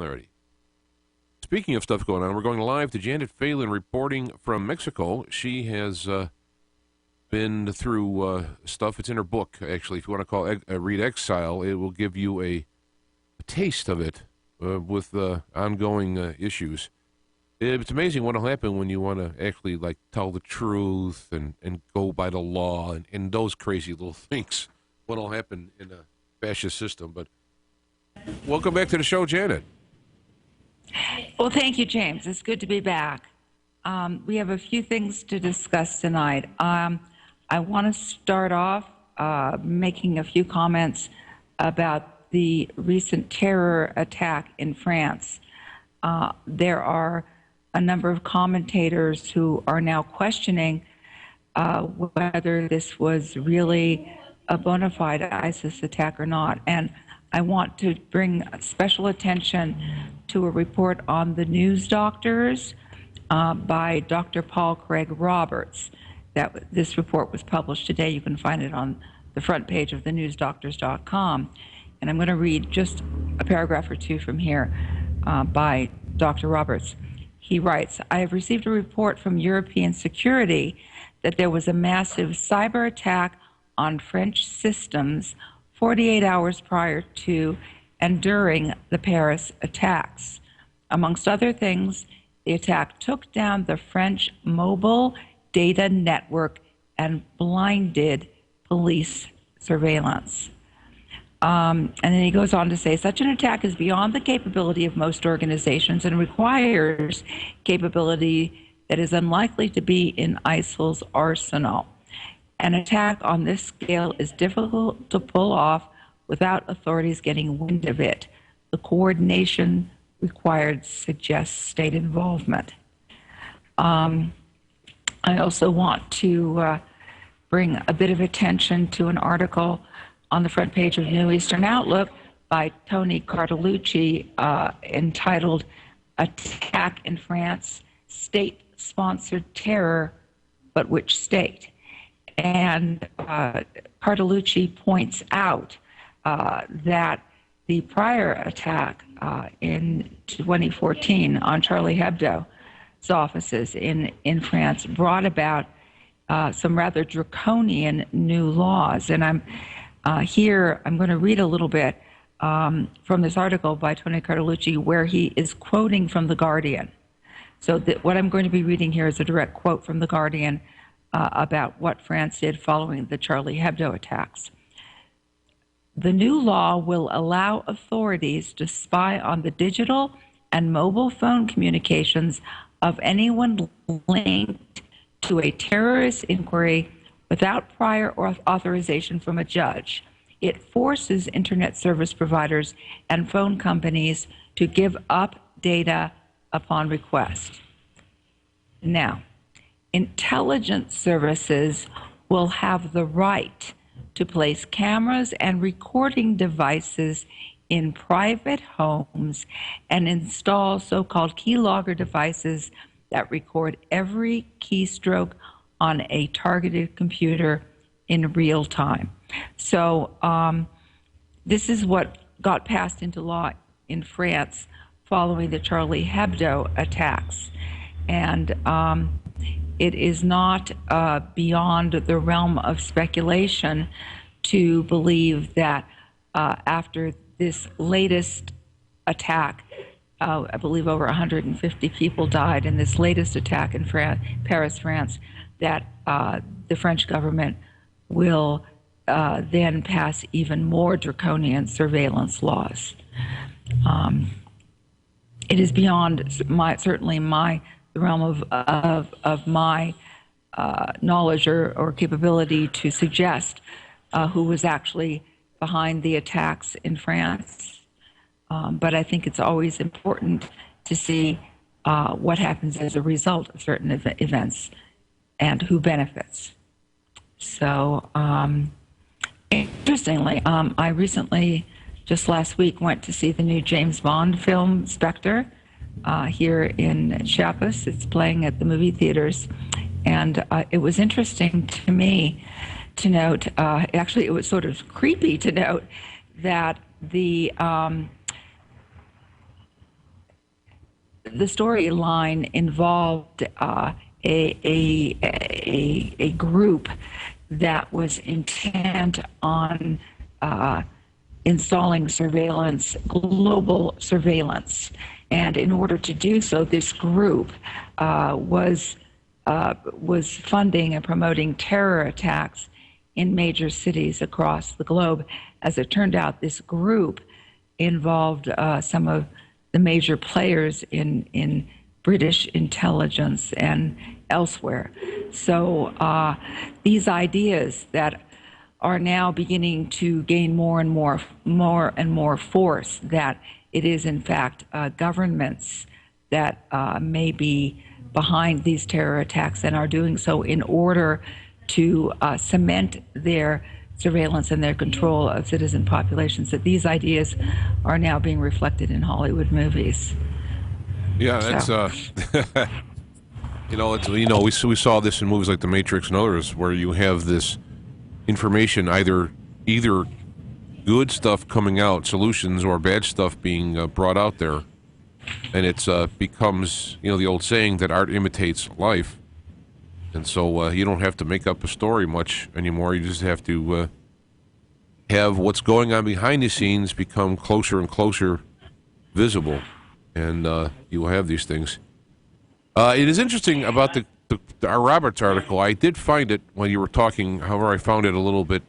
Alrighty. Speaking of stuff going on, we're going live to Janet Phelan reporting from Mexico. She has been through stuff. It's in her book, actually. If you want to read Exile, it will give you a taste of it with ongoing issues. It's amazing what will happen when you want to actually tell the truth and go by the law and those crazy little things. What will happen in a fascist system. But welcome back to the show, Janet. Well, thank you, James. It's good to be back. We have a few things to discuss tonight. I want to start off making a few comments about the recent terror attack in France. There are a number of commentators who are now questioning whether this was really a bona fide ISIS attack or not. And I want to bring special attention to a report on the news doctors by Dr. Paul Craig Roberts. This report was published today. You can find it on the front page of thenewsdoctors.com. And I'm going to read just a paragraph or two from here by Dr. Roberts. He writes, I have received a report from European Security that there was a massive cyber attack on French systems 48 hours prior to and during the Paris attacks. Amongst other things, the attack took down the French mobile data network and blinded police surveillance. And then he goes on to say, such an attack is beyond the capability of most organizations and requires capability that is unlikely to be in ISIL's arsenal. An attack on this scale is difficult to pull off without authorities getting wind of it. The coordination required suggests state involvement. I also want to bring a bit of attention to an article on the front page of New Eastern Outlook by Tony Cartolucci entitled Attack in France, State-Sponsored Terror, but Which State? And Cartolucci points out that the prior attack in 2014 on Charlie Hebdo's offices in France brought about some rather draconian new laws. And I'm going to read a little bit from this article by Tony Cartolucci where he is quoting from The Guardian. So what I'm going to be reading here is a direct quote from The Guardian about what France did following the Charlie Hebdo attacks. The new law will allow authorities to spy on the digital and mobile phone communications of anyone linked to a terrorist inquiry without prior authorization from a judge. It forces internet service providers and phone companies to give up data upon request. Now, intelligence services will have the right to place cameras and recording devices in private homes and install so-called keylogger devices that record every keystroke on a targeted computer in real time. So this is what got passed into law in France following the Charlie Hebdo attacks. And it is not beyond the realm of speculation to believe that after this latest attack, I believe over 150 people died in this latest attack in Paris, France, that the French government will then pass even more draconian surveillance laws. It is beyond certainly the realm of my knowledge or capability to suggest who was actually behind the attacks in France. But I think it's always important to see what happens as a result of certain events and who benefits. So interestingly, I recently, just last week, went to see the new James Bond film, Spectre, here in Chiapas. It's playing at the movie theaters. And it was interesting to me to note, actually it was sort of creepy to note that the the storyline involved a group that was intent on installing surveillance, global surveillance. And in order to do so, this group was funding and promoting terror attacks in major cities across the globe. As it turned out, this group involved some of the major players in British intelligence and elsewhere. So these ideas that are now beginning to gain more and more force, that it is in fact governments that may be behind these terror attacks and are doing so in order to cement their surveillance and their control of citizen populations, that these ideas are now being reflected in Hollywood movies. Yeah, that's we saw this in movies like The Matrix and others, where you have this information, either good stuff coming out, solutions, or bad stuff being brought out there, and it's becomes the old saying that art imitates life, and so you don't have to make up a story much anymore. You just have to have what's going on behind the scenes become closer and closer visible, and you will have these things. It is interesting about our Roberts article. I did find it when you were talking. However, I found it a little bit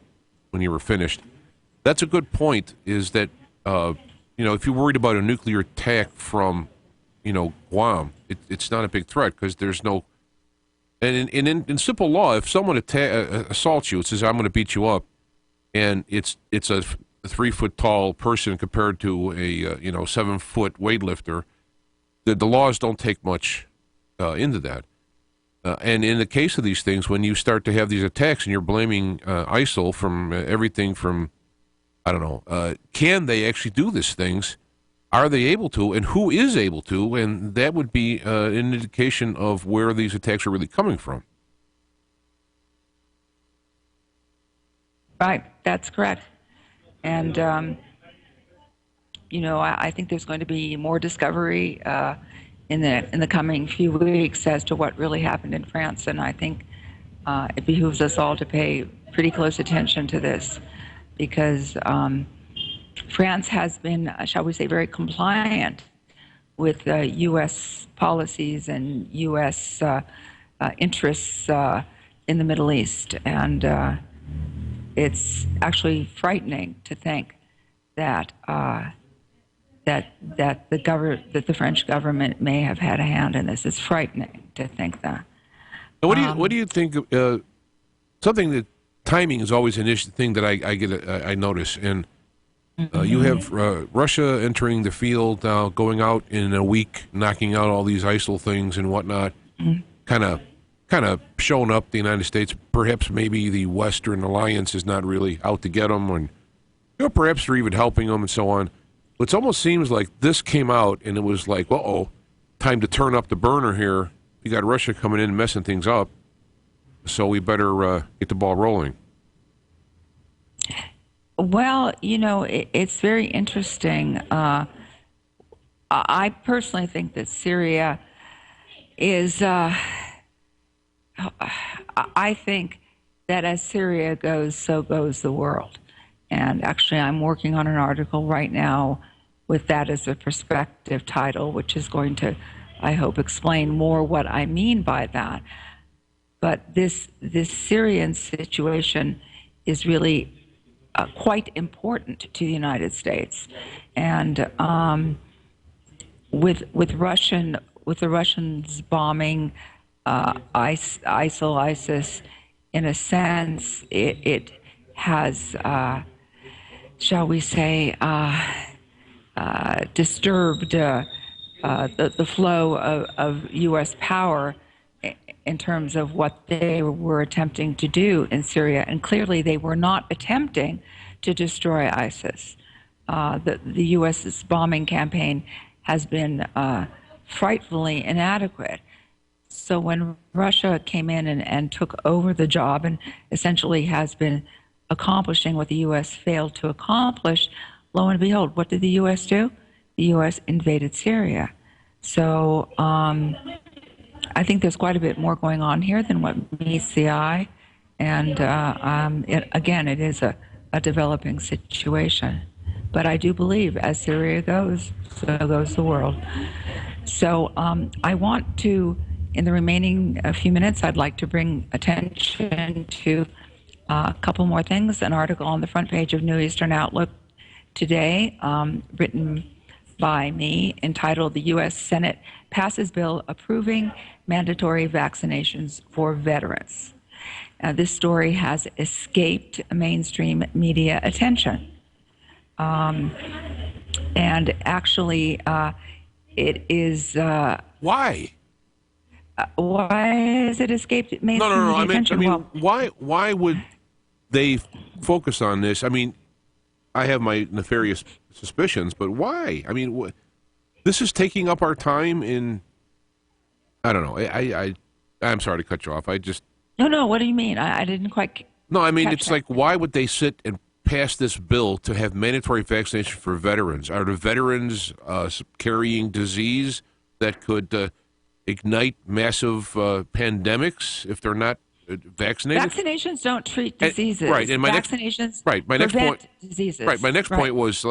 when you were finished. That's a good point. Is that if you're worried about a nuclear attack from Guam, it's not a big threat because there's no. And in simple law, if someone assaults you, it says I'm going to beat you up, and it's a 3-foot tall person compared to a 7-foot weightlifter. The laws don't take much into that. And in the case of these things, when you start to have these attacks and you're blaming ISIL from everything from, I don't know, can they actually do these things? Are they able to? And who is able to? And that would be an indication of where these attacks are really coming from. Right, that's correct. And, I think there's going to be more discovery in the coming few weeks as to what really happened in France, and I think it behooves us all to pay pretty close attention to this, because France has been, shall we say, very compliant with U.S. policies and U.S. Interests in the Middle East, and it's actually frightening to think that that the French government may have had a hand in this. It's frightening to think that. What do you think? Something that timing is always an issue thing that I notice, and you have Russia entering the field now, going out in a week, knocking out all these ISIL things and whatnot, kind of showing up the United States. Perhaps maybe the Western Alliance is not really out to get them, and perhaps they're even helping them and so on. It almost seems like this came out and it was like, time to turn up the burner here. You got Russia coming in and messing things up, so we better get the ball rolling. Well, it's very interesting. I personally think that Syria is, I think that as Syria goes, so goes the world. And actually, I'm working on an article right now with that as a perspective title, which is going to, I hope, explain more what I mean by that. But this Syrian situation is really quite important to the United States, and with the Russians bombing ISIS, in a sense, it has, shall we say, disturbed the flow of U.S. power in terms of what they were attempting to do in Syria. And clearly they were not attempting to destroy ISIS. The U.S.'s bombing campaign has been frightfully inadequate. So when Russia came in and took over the job and essentially has been accomplishing what the U.S. failed to accomplish, lo and behold, what did the U.S. do? The U.S. invaded Syria. So I think there's quite a bit more going on here than what meets the eye. And again, it is a developing situation. But I do believe as Syria goes, so goes the world. So I want to, in the remaining few minutes, I'd like to bring attention to a couple more things. An article on the front page of New Eastern Outlook today, written by me, entitled "The U.S. Senate Passes Bill Approving Mandatory Vaccinations for Veterans." This story has escaped mainstream media attention. And actually, it is. Why? Why has it escaped mainstream media attention? Why would they focus on this? I mean, I have my nefarious suspicions, but why? I mean, this is taking up our time in. I don't know. I'm sorry to cut you off. No. What do you mean? I didn't quite. No, I mean, it's like, why would they sit and pass this bill to have mandatory vaccination for veterans? Are the veterans carrying disease that could ignite massive pandemics if they're not vaccinated? Vaccinations don't treat diseases. Right, and my next point. Diseases. Right, my next point was,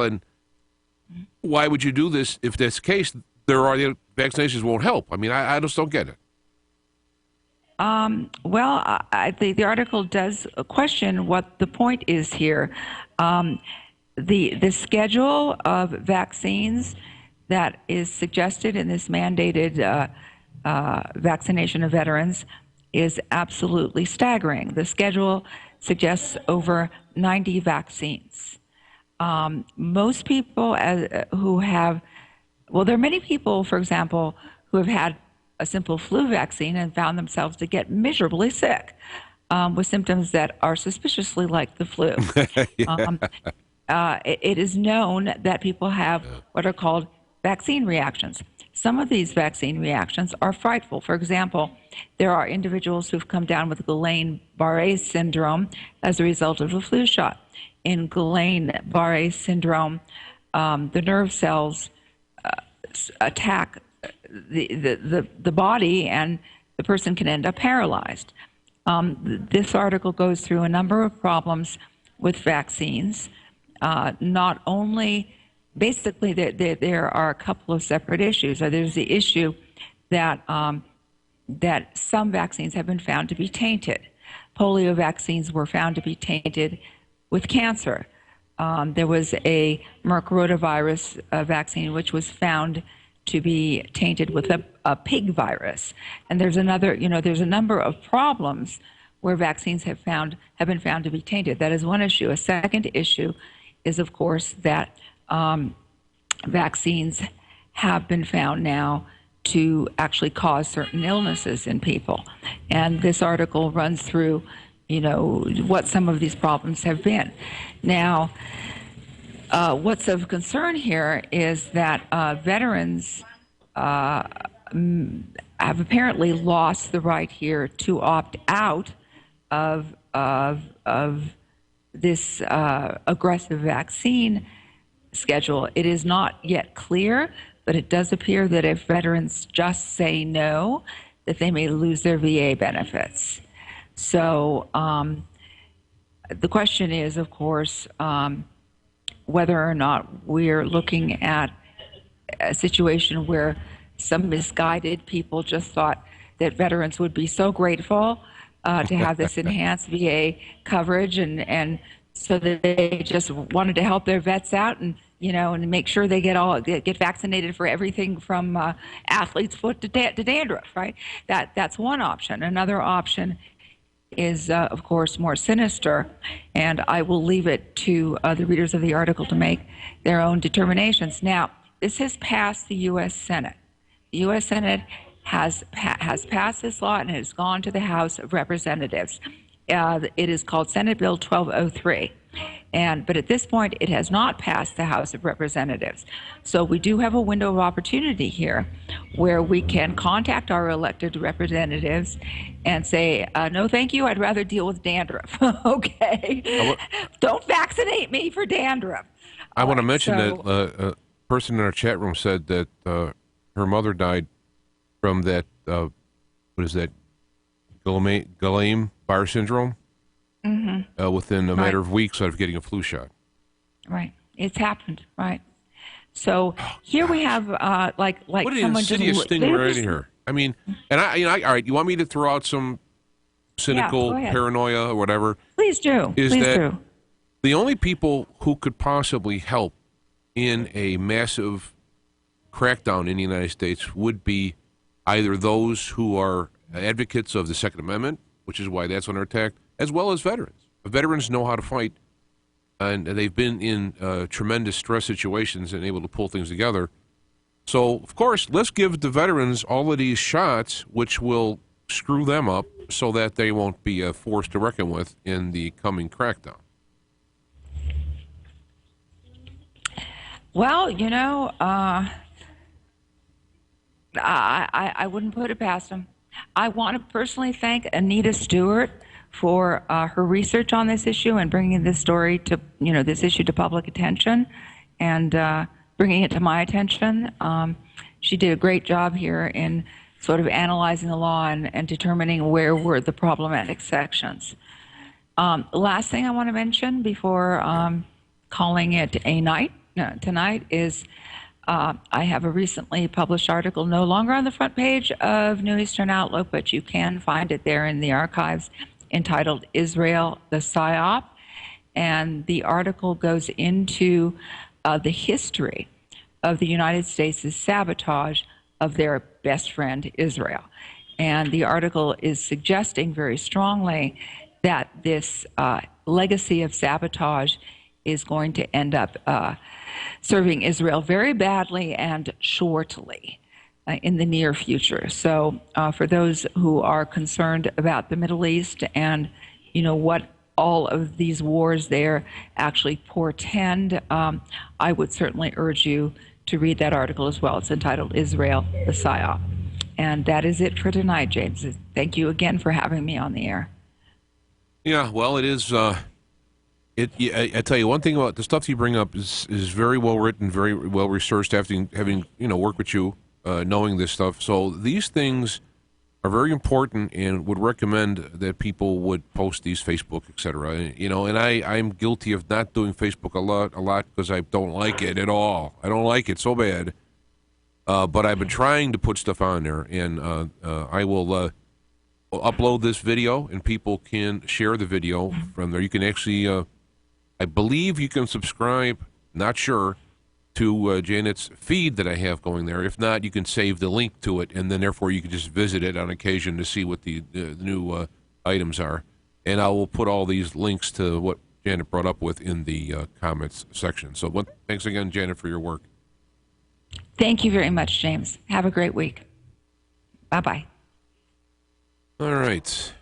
why would you do this if that's the case? The vaccinations won't help. I mean, I just don't get it. Well, the article does question what the point is here. The schedule of vaccines that is suggested in this mandated vaccination of veterans is absolutely staggering. The schedule suggests over 90 vaccines. Most people who have, well, there are many people, for example, who have had a simple flu vaccine and found themselves to get miserably sick with symptoms that are suspiciously like the flu. It is known that people have what are called vaccine reactions. Some of these vaccine reactions are frightful. For example, there are individuals who've come down with Guillain-Barré syndrome as a result of a flu shot. In Guillain-Barré syndrome, the nerve cells attack the body, and the person can end up paralyzed. This article goes through a number of problems with vaccines. Not only, basically, there are a couple of separate issues. There's the issue that that some vaccines have been found to be tainted. Polio vaccines were found to be tainted with cancer. There was a Merck rotavirus vaccine which was found to be tainted with a pig virus. And there's a number of problems where vaccines have been found to be tainted. That is one issue. A second issue is, of course, that vaccines have been found now to actually cause certain illnesses in people. And this article runs through, what some of these problems have been. Now, what's of concern here is that veterans have apparently lost the right here to opt out of this aggressive vaccine schedule. It is not yet clear, but it does appear that if veterans just say no, that they may lose their VA benefits. So the question is, of course, whether or not we're looking at a situation where some misguided people just thought that veterans would be so grateful to have this enhanced VA coverage, and so that they just wanted to help their vets out and make sure they get vaccinated for everything from athlete's foot to dandruff, right? That's one option. Another option is, of course, more sinister, and I will leave it to the readers of the article to make their own determinations. Now, this has passed the U.S. Senate. The U.S. Senate has passed this law, and it has gone to the House of Representatives. It is called Senate Bill 1203. But at this point, it has not passed the House of Representatives. So we do have a window of opportunity here where we can contact our elected representatives and say, no, thank you, I'd rather deal with dandruff. Okay? Don't vaccinate me for dandruff. I want to mention that a person in our chat room said that her mother died from that, what is that, Guillain-Barré syndrome, within a Right. matter of weeks of getting a flu shot. Right. It's happened. Right. So here we have What an someone just insidious thing they're right just here. I mean, and all right, you want me to throw out some yeah. Go cynical ahead. paranoia or whatever? Please do. Is Please that do. the only people who could possibly help in a massive crackdown in the United States would be either those who are advocates of the Second Amendment, which is why that's under attack, as well as veterans. Veterans know how to fight, and they've been in tremendous stress situations and able to pull things together. So, of course, let's give the veterans all of these shots, which will screw them up so that they won't be a force to reckon with in the coming crackdown. Well, I wouldn't put it past them. I want to personally thank Anita Stewart for her research on this issue and bringing this story to, this issue to public attention and bringing it to my attention. She did a great job here in sort of analyzing the law and determining where were the problematic sections. Last thing I want to mention before calling it a night tonight is I have a recently published article, no longer on the front page of New Eastern Outlook, but you can find it there in the archives, entitled Israel, the psy-op. And the article goes into the history of the United States' sabotage of their best friend, Israel. And the article is suggesting very strongly that this legacy of sabotage is going to end up serving Israel very badly and shortly in the near future. So for those who are concerned about the Middle East and, what all of these wars there actually portend, I would certainly urge you to read that article as well. It's entitled Israel, the psy-op. And that is it for tonight, James. Thank you again for having me on the air. Yeah, well, it is. I tell you one thing about the stuff you bring up is very well written, very well researched. Having worked with you, knowing this stuff, so these things are very important, and would recommend that people would post these Facebook, etc. And I'm guilty of not doing Facebook a lot because I don't like it at all. I don't like it so bad. But I've been trying to put stuff on there, and I will upload this video, and people can share the video from there. You can actually. I believe you can subscribe, not sure, to Janet's feed that I have going there. If not, you can save the link to it, and then therefore you can just visit it on occasion to see what the new items are. And I will put all these links to what Janet brought up with in the comments section. So thanks again, Janet, for your work. Thank you very much, James. Have a great week. Bye-bye. All right.